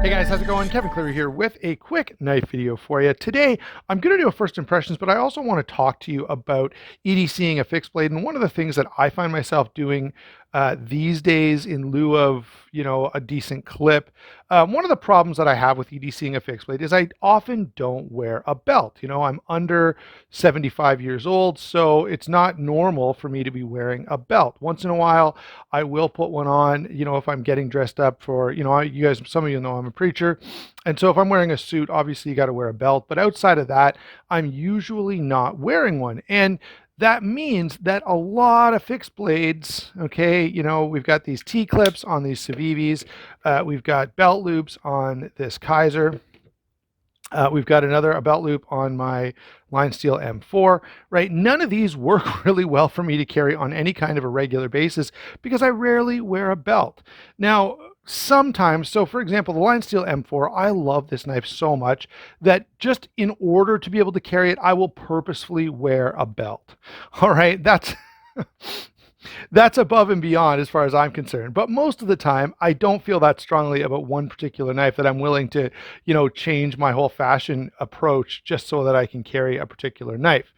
Hey guys, how's it going? Kevin Cleary here with a quick knife video for you. Today, I'm going to do a first impressions, but I also want to talk to you about EDCing a fixed blade. And one of the things that I find myself doing these days in lieu of, a decent clip, one of the problems that I have with EDCing a fixed blade is I often don't wear a belt. I'm under 75 years old, so it's not normal for me to be wearing a belt. Once in a while, I will put one on, if I'm getting dressed up for, you guys, some of you know I'm a preacher. And so if I'm wearing a suit, obviously you got to wear a belt. But outside of that, I'm usually not wearing one. And that means that a lot of fixed blades, okay, we've got these T-clips on these Civivis. We've got belt loops on this Kaiser. We've got a belt loop on my line steel M4, right? None of these work really well for me to carry on any kind of a regular basis because I rarely wear a belt. Now, sometimes, so for example, the line steel M4, I love this knife so much that just in order to be able to carry it, I will purposefully wear a belt. All right, that's above and beyond as far as I'm concerned. But most of the time, I don't feel that strongly about one particular knife that I'm willing to, change my whole fashion approach just so that I can carry a particular knife.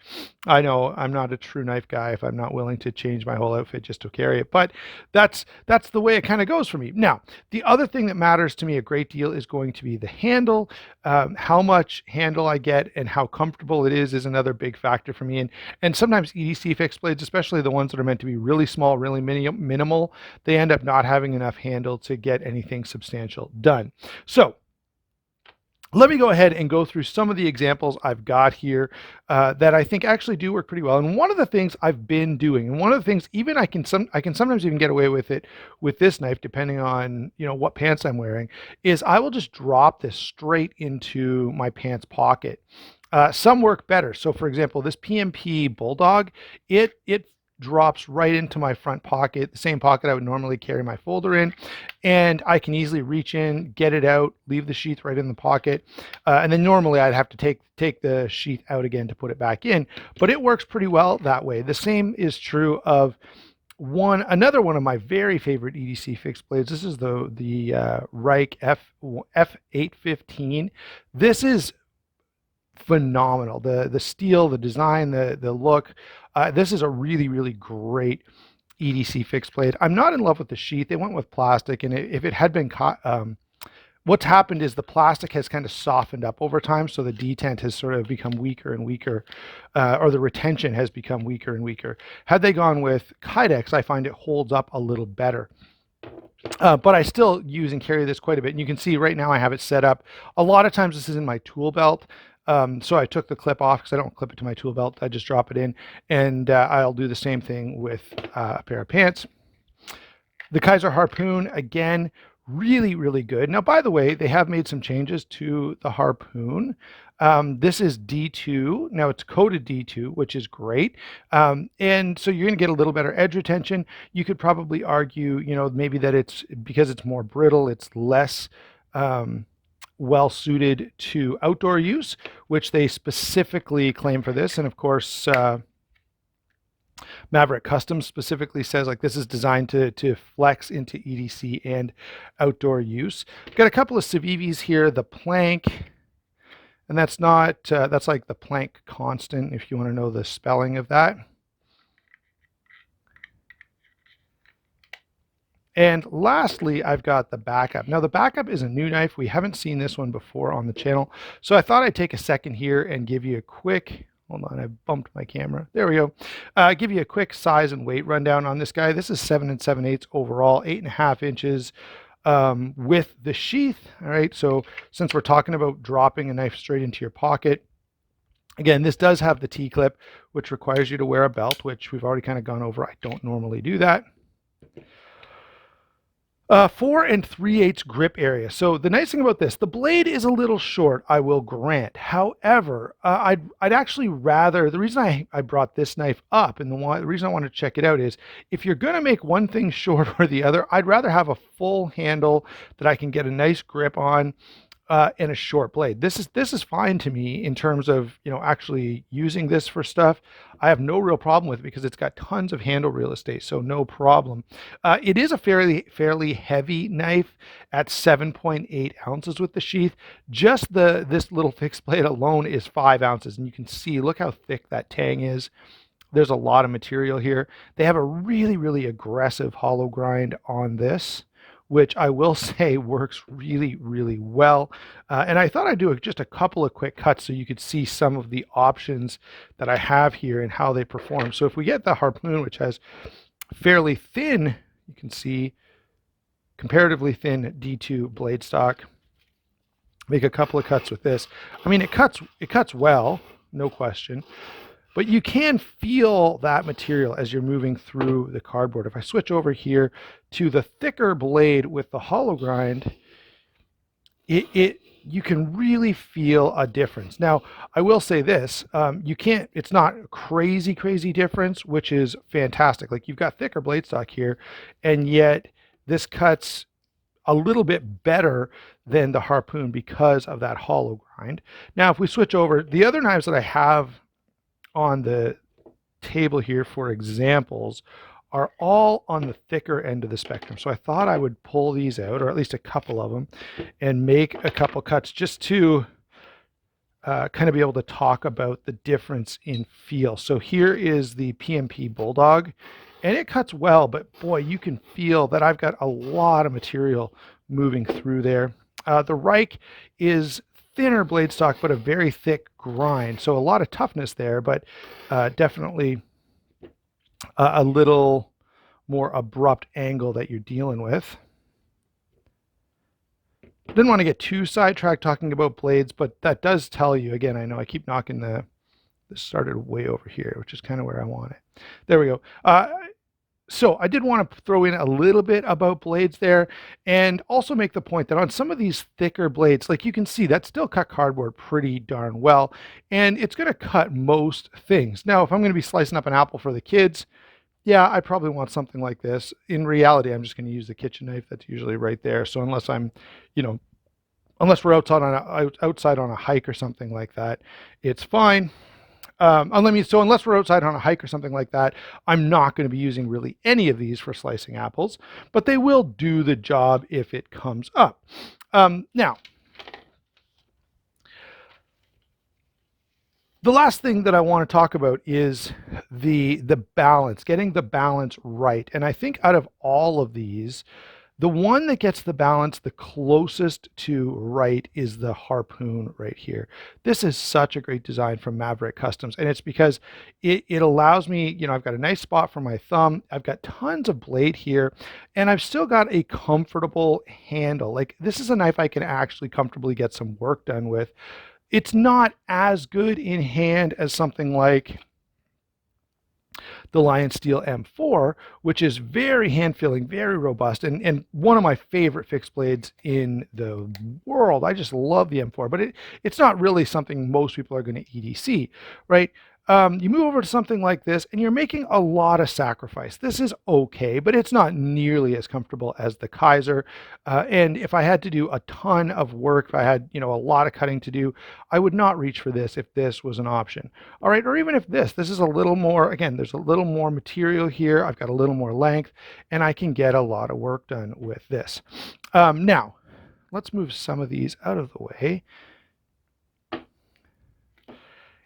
I know I'm not a true knife guy if I'm not willing to change my whole outfit just to carry it, but that's the way it kind of goes for me. Now, the other thing that matters to me a great deal is going to be the handle. How much handle I get and how comfortable it is another big factor for me. And sometimes EDC fixed blades, especially the ones that are meant to be really small, really minimal, they end up not having enough handle to get anything substantial done. So let me go ahead and go through some of the examples I've got here that I think actually do work pretty well. And one of the things I've been doing, and one of the things even I can sometimes even get away with it with this knife, depending on what pants I'm wearing, is I will just drop this straight into my pants pocket. Some work better. So for example, this PMP Bulldog, it drops right into my front pocket, the same pocket I would normally carry my folder in, and I can easily reach in, get it out, leave the sheath right in the pocket, and then normally I'd have to take the sheath out again to put it back in, but it works pretty well that way. The same is true of another one of my very favorite EDC fixed blades. This is the Reich F815. This is phenomenal. The steel, the design, the look. This is a really, really great EDC fixed blade. I'm not in love with the sheath. They went with plastic, and if it had been what's happened is the plastic has kind of softened up over time, so the detent has sort of become weaker and weaker, or the retention has become weaker and weaker. Had they gone with Kydex, I find it holds up a little better. But I still use and carry this quite a bit. And you can see right now I have it set up. A lot of times this is in my tool belt. So I took the clip off because I don't clip it to my tool belt. I just drop it in, and I'll do the same thing with a pair of pants. The Kaiser Harpoon, again, really, really good. Now, by the way, they have made some changes to the Harpoon. This is D2. Now it's coated D2, which is great. And so you're going to get a little better edge retention. You could probably argue, maybe that it's because it's more brittle, it's less well suited to outdoor use, which they specifically claim for this. And of course, Maverick Custom specifically says like this is designed to flex into EDC and outdoor use. Got a couple of Civivis here, the Plank, and that's like the Plank Constant if you want to know the spelling of that. And lastly, I've got the Backup. Now the Backup is a new knife. We haven't seen this one before on the channel. So I thought I'd take a second here and give you a quick, hold on, I bumped my camera. There we go. Give you a quick size and weight rundown on this guy. This is 7 7/8 overall, 8.5 inches with the sheath. All right, so since we're talking about dropping a knife straight into your pocket, again, this does have the T-clip, which requires you to wear a belt, which we've already kind of gone over. I don't normally do that. 4 3/8 grip area. So the nice thing about this, the blade is a little short, I will grant. However, I'd actually rather, the reason I brought this knife up and the reason I want to check it out is if you're going to make one thing short or the other, I'd rather have a full handle that I can get a nice grip on. and a short blade. This is fine to me in terms of, actually using this for stuff. I have no real problem with it because it's got tons of handle real estate, so no problem. It is a fairly heavy knife at 7.8 ounces with the sheath. Just this little fixed blade alone is 5 ounces, and you can see, look how thick that tang is. There's a lot of material here. They have a really aggressive hollow grind on this, which I will say works really well. And I thought I'd do just a couple of quick cuts so you could see some of the options that I have here and how they perform. So if we get the Harpoon, which has fairly thin, you can see comparatively thin D2 blade stock, make a couple of cuts with this. I mean, it cuts well, no question. But you can feel that material as you're moving through the cardboard. If I switch over here to the thicker blade with the hollow grind, you can really feel a difference. Now, I will say this, it's not a crazy difference, which is fantastic. Like, you've got thicker blade stock here, and yet this cuts a little bit better than the Harpoon because of that hollow grind. Now, if we switch over, the other knives that I have on the table here for examples are all on the thicker end of the spectrum. So I thought I would pull these out, or at least a couple of them, and make a couple cuts just to kind of be able to talk about the difference in feel. So here is the PMP Bulldog, and it cuts well, but boy, you can feel that I've got a lot of material moving through there. The Reich is thinner blade stock, but a very thick grind. So a lot of toughness there, but definitely a little more abrupt angle that you're dealing with. Didn't want to get too sidetracked talking about blades, but that does tell you, again, I know I keep knocking this started way over here, which is kind of where I want it. There we go. So I did want to throw in a little bit about blades there, and also make the point that on some of these thicker blades, like you can see, that still cut cardboard pretty darn well, and it's going to cut most things. Now, if I'm going to be slicing up an apple for the kids, yeah, I probably want something like this. In reality, I'm just going to use the kitchen knife that's usually right there. So unless I'm, unless we're outside on a hike or something like that, it's fine. So unless we're outside on a hike or something like that, I'm not going to be using really any of these for slicing apples, but they will do the job if it comes up. Now, the last thing that I want to talk about is the balance, getting the balance right. And I think out of all of these, the one that gets the balance the closest to right is the Harpoon right here. This is such a great design from Maverick Customs, and it's because it allows me, I've got a nice spot for my thumb, I've got tons of blade here, and I've still got a comfortable handle. Like, this is a knife I can actually comfortably get some work done with. It's not as good in hand as something like the Lion Steel M4, which is very hand-feeling, very robust, and one of my favorite fixed blades in the world. I just love the M4, but it's not really something most people are going to EDC, right? You move over to something like this, and you're making a lot of sacrifice. This is okay, but it's not nearly as comfortable as the Kaiser. And if I had to do a ton of work, if I had, a lot of cutting to do, I would not reach for this if this was an option. All right, or even if this is a little more, again, there's a little more material here. I've got a little more length, and I can get a lot of work done with this. Now, let's move some of these out of the way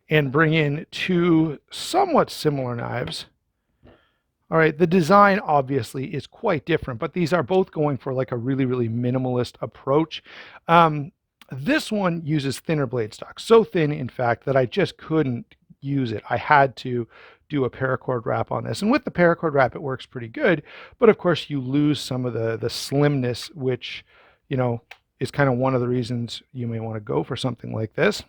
and bring in two somewhat similar knives. All right, the design obviously is quite different, but these are both going for like a really minimalist approach. This one uses thinner blade stock, so thin, in fact, that I just couldn't use it. I had to do a paracord wrap on this, and with the paracord wrap, it works pretty good, but of course you lose some of the slimness, which, is kind of one of the reasons you may want to go for something like this.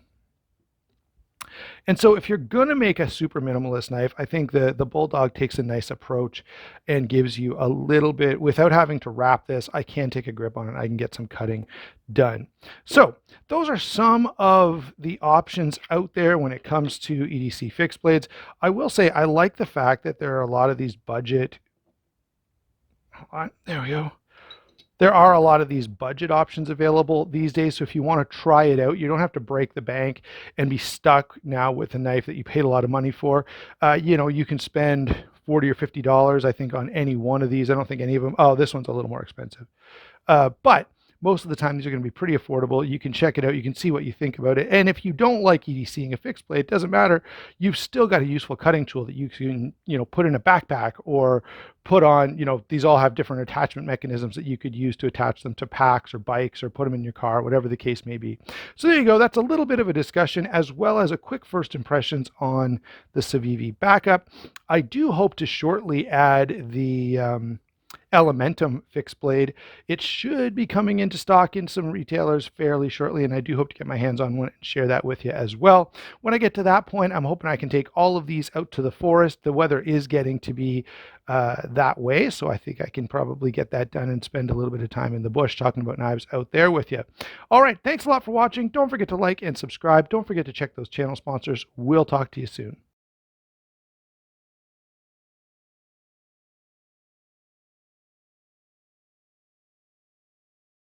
And so if you're going to make a super minimalist knife, I think the Bulldog takes a nice approach and gives you a little bit, without having to wrap this, I can take a grip on it. I can get some cutting done. So those are some of the options out there when it comes to EDC fixed blades. I will say I like the fact that there are a lot of these budget, hold on, there we go. There are a lot of these budget options available these days. So if you want to try it out, you don't have to break the bank and be stuck now with a knife that you paid a lot of money for. You can spend $40 or $50, I think, on any one of these. I don't think any of them. Oh, this one's a little more expensive. But most of the time, these are going to be pretty affordable. You can check it out. You can see what you think about it. And if you don't like EDCing a fixed blade, it doesn't matter. You've still got a useful cutting tool that you can, put in a backpack or put on, these all have different attachment mechanisms that you could use to attach them to packs or bikes or put them in your car, whatever the case may be. So there you go. That's a little bit of a discussion as well as a quick first impressions on the Civivi Backup. I do hope to shortly add the Elementum fixed blade. It should be coming into stock in some retailers fairly shortly, and I do hope to get my hands on one and share that with you as well. When I get to that point, I'm hoping I can take all of these out to the forest. The weather is getting to be that way, so I think I can probably get that done and spend a little bit of time in the bush talking about knives out there with you. All right, thanks a lot for watching. Don't forget to like and subscribe. Don't forget to check those channel sponsors. We'll talk to you soon.